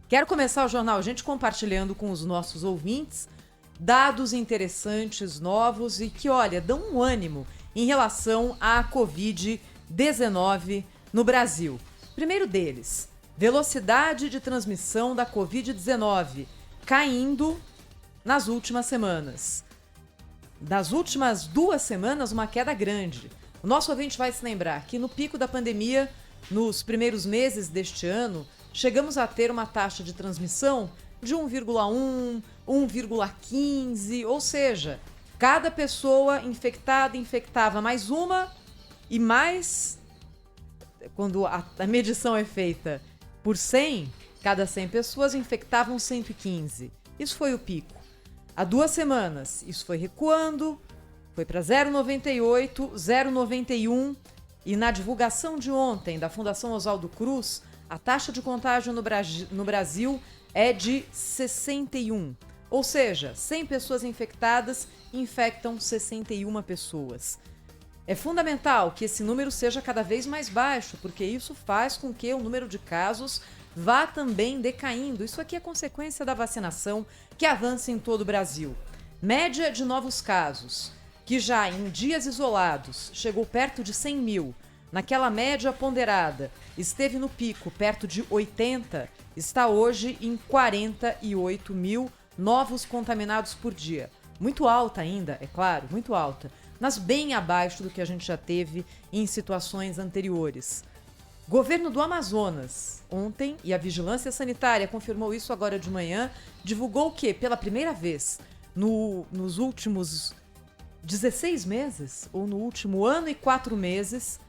Quero começar o Jornal Gente compartilhando com os nossos ouvintes dados interessantes, novos e que, olha, dão um ânimo em relação à Covid-19 no Brasil. Primeiro deles, velocidade de transmissão da Covid-19 caindo nas últimas semanas. Das últimas 2 semanas, uma queda grande. O nosso ouvinte vai se lembrar que no pico da pandemia, nos primeiros meses deste ano, chegamos a ter uma taxa de transmissão de 1,1, 1,15, ou seja, cada pessoa infectada infectava mais uma e mais, quando a medição é feita por 100, cada 100 pessoas infectavam 115. Isso foi o pico. Há 2 semanas, isso foi recuando, foi para 0,98, 0,91 e na divulgação de ontem da Fundação Oswaldo Cruz, a taxa de contágio no Brasil é de 61. Ou seja, 100 pessoas infectadas infectam 61 pessoas. É fundamental que esse número seja cada vez mais baixo, porque isso faz com que o número de casos vá também decaindo. Isso aqui é consequência da vacinação que avança em todo o Brasil. Média de novos casos, que já em dias isolados chegou perto de 100 mil. Naquela média ponderada, esteve no pico perto de 80, está hoje em 48 mil novos contaminados por dia. Muito alta ainda, é claro, muito alta, mas bem abaixo do que a gente já teve em situações anteriores. Governo do Amazonas, ontem, e a Vigilância Sanitária confirmou isso agora de manhã, divulgou que, pela primeira vez, nos últimos 16 meses, ou no último ano e 4 meses,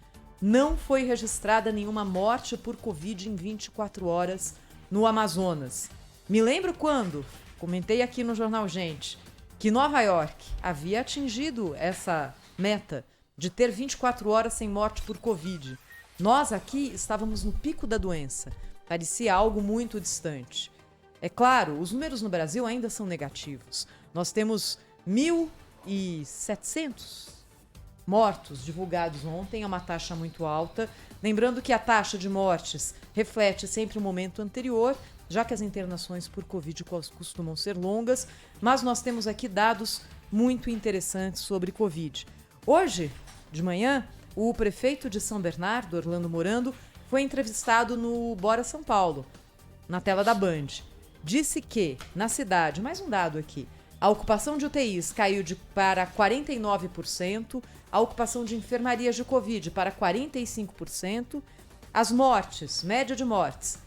não foi registrada nenhuma morte por Covid em 24 horas no Amazonas. Me lembro quando, comentei aqui no Jornal Gente, que Nova York havia atingido essa meta de ter 24 horas sem morte por Covid. Nós aqui estávamos no pico da doença. Parecia algo muito distante. É claro, os números no Brasil ainda são negativos. Nós temos 1.700 mortos divulgados ontem, é uma taxa muito alta. Lembrando que a taxa de mortes reflete sempre o momento anterior, já que as internações por Covid costumam ser longas, mas nós temos aqui dados muito interessantes sobre Covid. Hoje, de manhã, o prefeito de São Bernardo, Orlando Morando, foi entrevistado no Bora São Paulo, na tela da Band. Disse que, na cidade, mais um dado aqui, a ocupação de UTIs caiu para 49%, a ocupação de enfermarias de Covid para 45%, as mortes, média de mortes,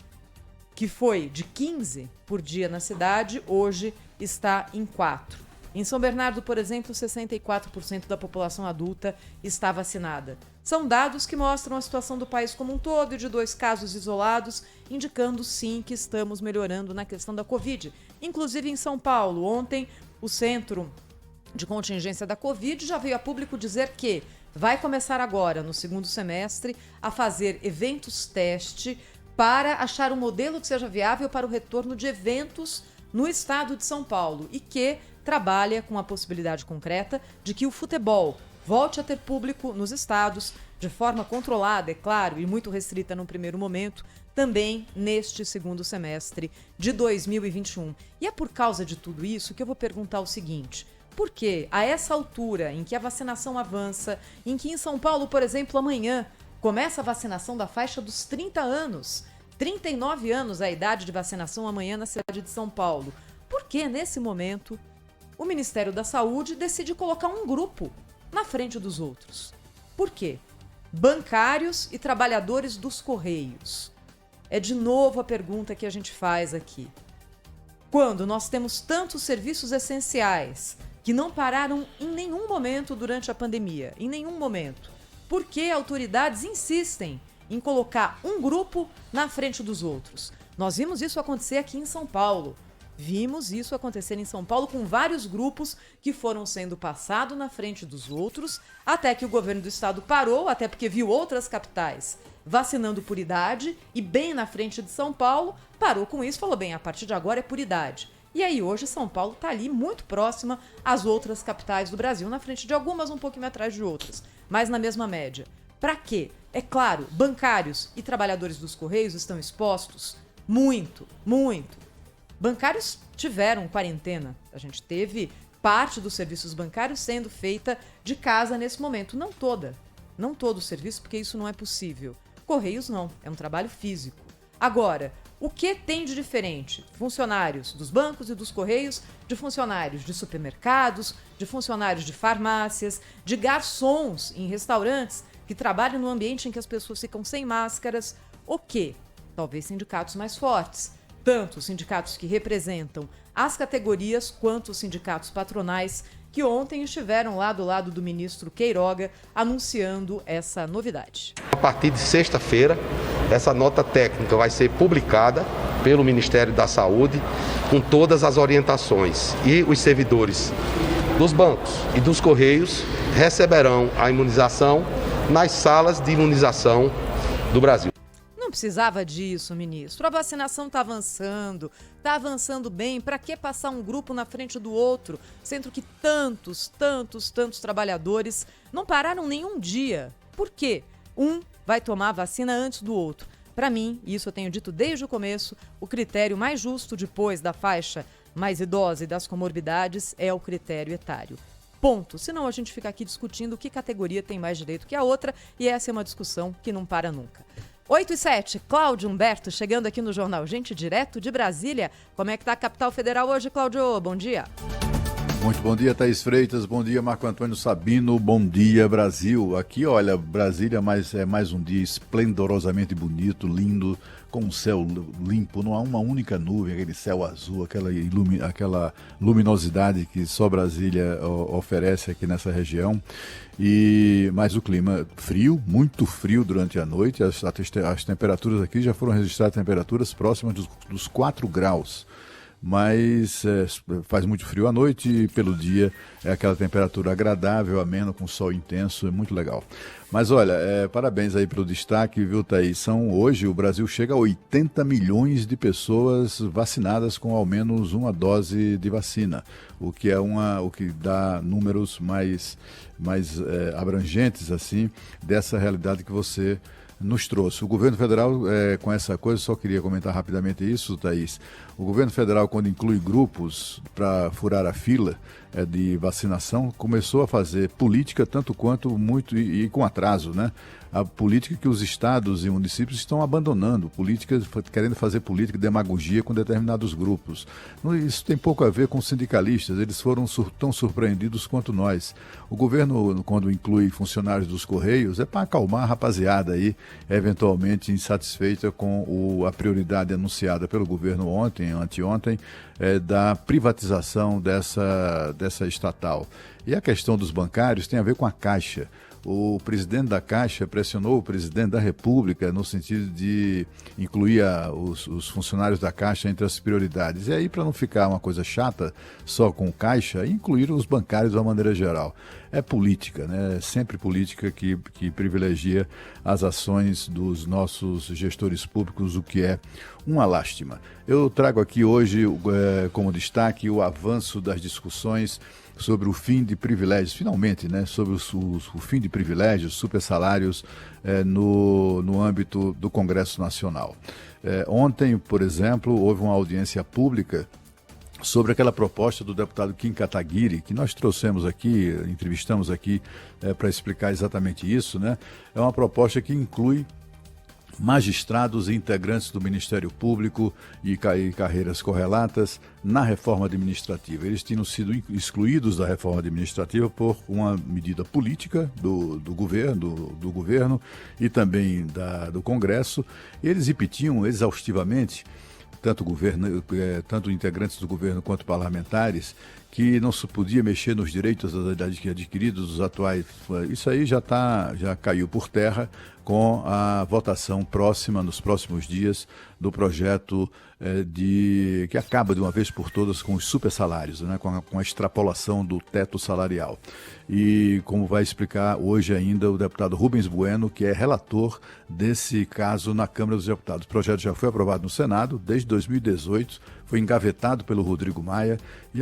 que foi de 15 por dia na cidade, hoje está em 4. Em São Bernardo, por exemplo, 64% da população adulta está vacinada. São dados que mostram a situação do país como um todo e de 2 casos isolados, indicando sim que estamos melhorando na questão da Covid. Inclusive em São Paulo, ontem o Centro de Contingência da Covid já veio a público dizer que vai começar agora, no segundo semestre, a fazer eventos teste para achar um modelo que seja viável para o retorno de eventos no estado de São Paulo e que trabalha com a possibilidade concreta de que o futebol volte a ter público nos estados, de forma controlada, é claro, e muito restrita no primeiro momento, também neste segundo semestre de 2021. E é por causa de tudo isso que eu vou perguntar o seguinte: por que, a essa altura em que a vacinação avança, em que em São Paulo, por exemplo, amanhã, começa a vacinação da faixa dos 30 anos, 39 anos a idade de vacinação amanhã na cidade de São Paulo, por que, nesse momento, o Ministério da Saúde decide colocar um grupo na frente dos outros? Por quê? Bancários e trabalhadores dos Correios. É de novo a pergunta que a gente faz aqui. Quando nós temos tantos serviços essenciais que não pararam em nenhum momento durante a pandemia, em nenhum momento, por que autoridades insistem em colocar um grupo na frente dos outros? Nós vimos isso acontecer aqui em São Paulo. Vimos isso acontecer em São Paulo com vários grupos que foram sendo passados na frente dos outros, até que o governo do estado parou, até porque viu outras capitais vacinando por idade e bem na frente de São Paulo, parou com isso e falou, bem, a partir de agora é por idade. E aí hoje São Paulo está ali muito próxima às outras capitais do Brasil, na frente de algumas, um pouquinho atrás de outras, mas na mesma média. Para quê? É claro, bancários e trabalhadores dos Correios estão expostos Muito, muito. Bancários tiveram quarentena. A gente teve parte dos serviços bancários sendo feita de casa nesse momento. Não toda. Não todo o serviço, porque isso não é possível. Correios não, é um trabalho físico. Agora, o que tem de diferente? Funcionários dos bancos e dos correios, de funcionários de supermercados, de funcionários de farmácias, de garçons em restaurantes que trabalham no ambiente em que as pessoas ficam sem máscaras. O quê? Talvez sindicatos mais fortes. Tanto os sindicatos que representam as categorias quanto os sindicatos patronais que ontem estiveram lá do lado do ministro Queiroga anunciando essa novidade. A partir de sexta-feira, essa nota técnica vai ser publicada pelo Ministério da Saúde com todas as orientações e os servidores dos bancos e dos correios receberão a imunização nas salas de imunização do Brasil. Não precisava disso, ministro. A vacinação está avançando bem. Para que passar um grupo na frente do outro, sendo que tantos trabalhadores não pararam nenhum dia? Por quê? Um vai tomar a vacina antes do outro. Para mim, e isso eu tenho dito desde o começo, o critério mais justo depois da faixa mais idosa e das comorbidades é o critério etário. Ponto. Senão a gente fica aqui discutindo que categoria tem mais direito que a outra, e essa é uma discussão que não para nunca. 8h07, Cláudio Humberto chegando aqui no Jornal Gente, direto de Brasília. Como é que tá a capital federal hoje, Cláudio? Bom dia. Muito bom dia, Thaís Freitas. Bom dia, Marco Antônio Sabino. Bom dia, Brasil. Aqui, olha, Brasília é mais um dia esplendorosamente bonito, lindo, com um céu limpo. Não há uma única nuvem, aquele céu azul, aquela luminosidade que só Brasília oferece aqui nessa região. Mas o clima frio, muito frio durante a noite. As temperaturas aqui já foram registradas temperaturas próximas dos 4 graus. Mas faz muito frio à noite e pelo dia é aquela temperatura agradável, amena, com sol intenso, é muito legal. Mas olha, parabéns aí pelo destaque, viu, Thaís? Hoje o Brasil chega a 80 milhões de pessoas vacinadas com ao menos uma dose de vacina, o que dá números mais abrangentes assim dessa realidade que você nos trouxe. O governo federal, com essa coisa, só queria comentar rapidamente isso, Thaís. O governo federal, quando inclui grupos para furar a fila de vacinação, começou a fazer política tanto quanto muito e com atraso, né? A política que os estados e municípios estão abandonando, querendo fazer política de demagogia com determinados grupos. Isso tem pouco a ver com sindicalistas, eles foram tão surpreendidos quanto nós. O governo, quando inclui funcionários dos Correios, é para acalmar a rapaziada aí, eventualmente insatisfeita com a prioridade anunciada pelo governo anteontem, da privatização dessa estatal. E a questão dos bancários tem a ver com a Caixa. O presidente da Caixa pressionou o presidente da República no sentido de incluir os funcionários da Caixa entre as prioridades. E aí, para não ficar uma coisa chata só com o Caixa, incluir os bancários de uma maneira geral. É política, né? É sempre política que privilegia as ações dos nossos gestores públicos, o que é uma lástima. Eu trago aqui hoje como destaque o avanço das discussões sobre o fim de privilégios, finalmente, né, sobre o fim de privilégios, supersalários no âmbito do Congresso Nacional. Ontem, por exemplo, houve uma audiência pública sobre aquela proposta do deputado Kim Kataguiri, que nós trouxemos aqui, entrevistamos aqui para explicar exatamente isso, né? É uma proposta que inclui magistrados e integrantes do Ministério Público e carreiras correlatas na reforma administrativa. Eles tinham sido excluídos da reforma administrativa por uma medida política do governo e também do Congresso. Eles repetiam exaustivamente, tanto integrantes do governo quanto parlamentares, que não se podia mexer nos direitos adquiridos dos atuais. Isso aí já caiu por terra com a votação nos próximos dias, do projeto que acaba de uma vez por todas com os supersalários, né, com a extrapolação do teto salarial. E como vai explicar hoje ainda o deputado Rubens Bueno, que é relator desse caso na Câmara dos Deputados. O projeto já foi aprovado no Senado desde 2018, foi engavetado pelo Rodrigo Maia e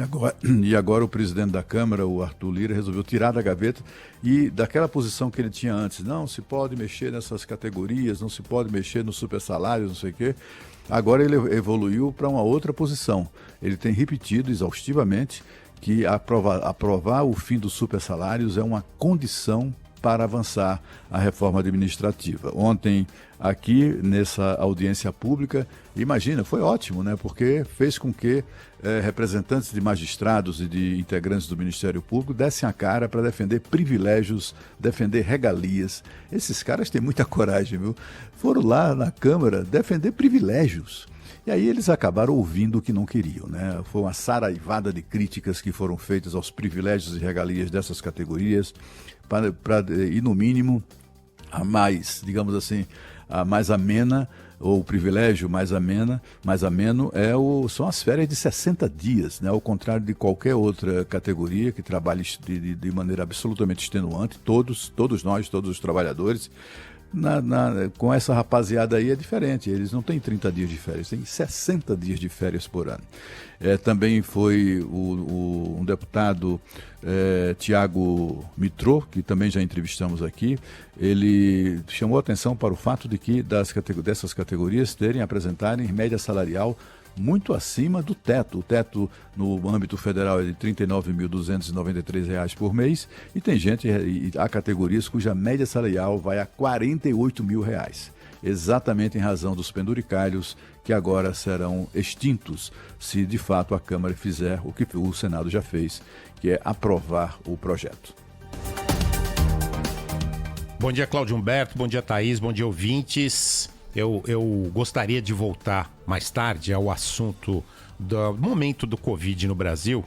E agora o presidente da Câmara, o Arthur Lira, resolveu tirar da gaveta e daquela posição que ele tinha antes, não se pode mexer nessas categorias, não se pode mexer nos supersalários, não sei o quê. Agora ele evoluiu para uma outra posição. Ele tem repetido exaustivamente que aprovar o fim dos supersalários é uma condição para avançar a reforma administrativa. Ontem, aqui nessa audiência pública, imagina, foi ótimo, né? Porque fez com que representantes de magistrados e de integrantes do Ministério Público dessem a cara para defender privilégios, defender regalias. Esses caras têm muita coragem, viu? Foram lá na Câmara defender privilégios. E aí eles acabaram ouvindo o que não queriam, né? Foi uma saraivada de críticas que foram feitas aos privilégios e regalias dessas categorias, e no mínimo a mais, digamos assim, a mais amena, ou o privilégio mais ameno são as férias de 60 dias, né? Ao contrário de qualquer outra categoria que trabalhe de maneira absolutamente extenuante, todos nós, todos os trabalhadores. Com essa rapaziada aí é diferente, eles não têm 30 dias de férias, têm 60 dias de férias por ano. Também foi um deputado, Tiago Mitrô, que também já entrevistamos aqui, ele chamou a atenção para o fato de que dessas categorias apresentarem média salarial muito acima do teto. O teto no âmbito federal é de R$ 39.293 por mês e tem há categorias cuja média salarial vai a R$ 48 mil, exatamente em razão dos penduricalhos que agora serão extintos se de fato a Câmara fizer o que o Senado já fez, que é aprovar o projeto. Bom dia, Cláudio Humberto, bom dia, Thaís, bom dia, ouvintes. Eu gostaria de voltar mais tarde ao assunto do momento do Covid no Brasil,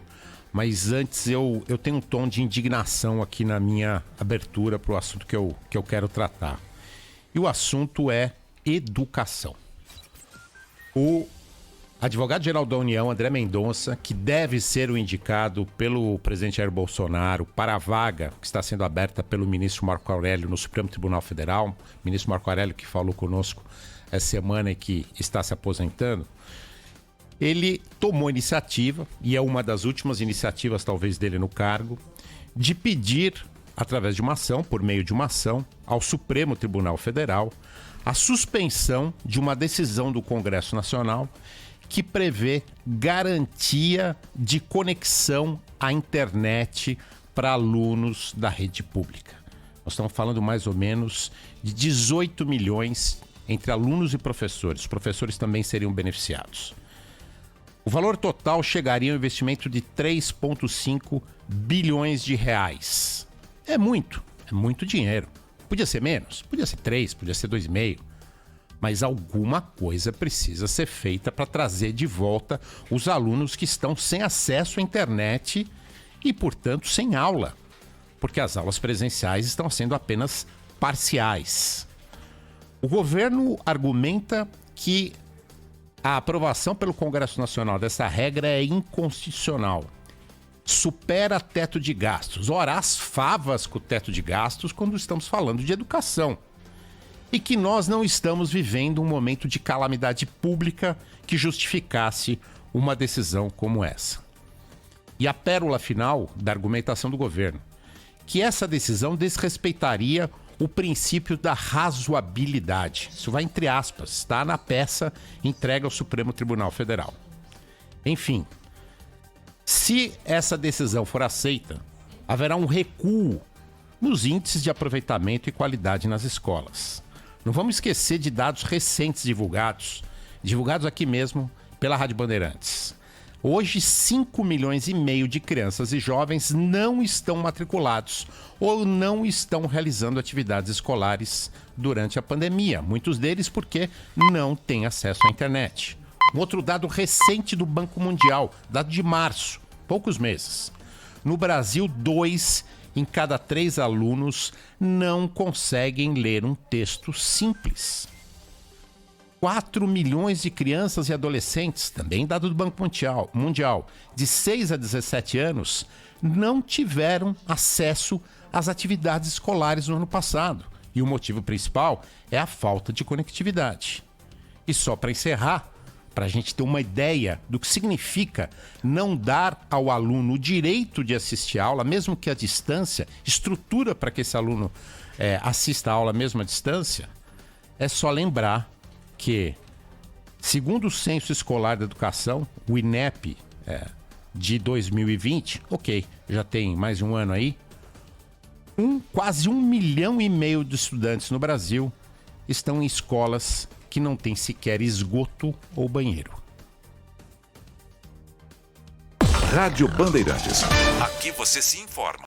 mas antes eu tenho um tom de indignação aqui na minha abertura para o assunto que eu quero tratar. E o assunto é educação. O advogado-geral da União, André Mendonça, que deve ser o indicado pelo presidente Jair Bolsonaro para a vaga que está sendo aberta pelo ministro Marco Aurélio no Supremo Tribunal Federal, ministro Marco Aurélio que falou conosco essa semana e que está se aposentando, ele tomou iniciativa, e é uma das últimas iniciativas talvez dele no cargo, de pedir, através de uma ação, por meio de uma ação, ao Supremo Tribunal Federal, a suspensão de uma decisão do Congresso Nacional que prevê garantia de conexão à internet para alunos da rede pública. Nós estamos falando mais ou menos de 18 milhões entre alunos e professores. Os professores também seriam beneficiados. O valor total chegaria a um investimento de 3,5 bilhões de reais. É muito dinheiro. Podia ser menos, podia ser 3, podia ser 2,5. Mas alguma coisa precisa ser feita para trazer de volta os alunos que estão sem acesso à internet e, portanto, sem aula, porque as aulas presenciais estão sendo apenas parciais. O governo argumenta que a aprovação pelo Congresso Nacional dessa regra é inconstitucional. Supera teto de gastos. Ora, as favas com o teto de gastos quando estamos falando de educação. E que nós não estamos vivendo um momento de calamidade pública que justificasse uma decisão como essa. E a pérola final da argumentação do governo, que essa decisão desrespeitaria o princípio da razoabilidade. Isso vai entre aspas, está na peça entregue ao Supremo Tribunal Federal. Enfim, se essa decisão for aceita, haverá um recuo nos índices de aproveitamento e qualidade nas escolas. Não vamos esquecer de dados recentes divulgados aqui mesmo pela Rádio Bandeirantes. Hoje, 5,5 milhões de crianças e jovens não estão matriculados ou não estão realizando atividades escolares durante a pandemia. Muitos deles porque não têm acesso à internet. Um outro dado recente do Banco Mundial, dado de março, poucos meses. No Brasil, 2 em cada 3 alunos não conseguem ler um texto simples. 4 milhões de crianças e adolescentes, também dado do Banco Mundial, de 6 a 17 anos, não tiveram acesso às atividades escolares no ano passado. E o motivo principal é a falta de conectividade. E só para encerrar, para a gente ter uma ideia do que significa não dar ao aluno o direito de assistir a aula, mesmo que à distância, estrutura para que esse aluno assista a aula mesmo à distância, é só lembrar que, segundo o Censo Escolar da Educação, o INEP de 2020, ok, já tem mais um ano aí, quase 1,5 milhão de estudantes no Brasil estão em escolas que não têm sequer esgoto ou banheiro. Rádio Bandeirantes. Aqui você se informa.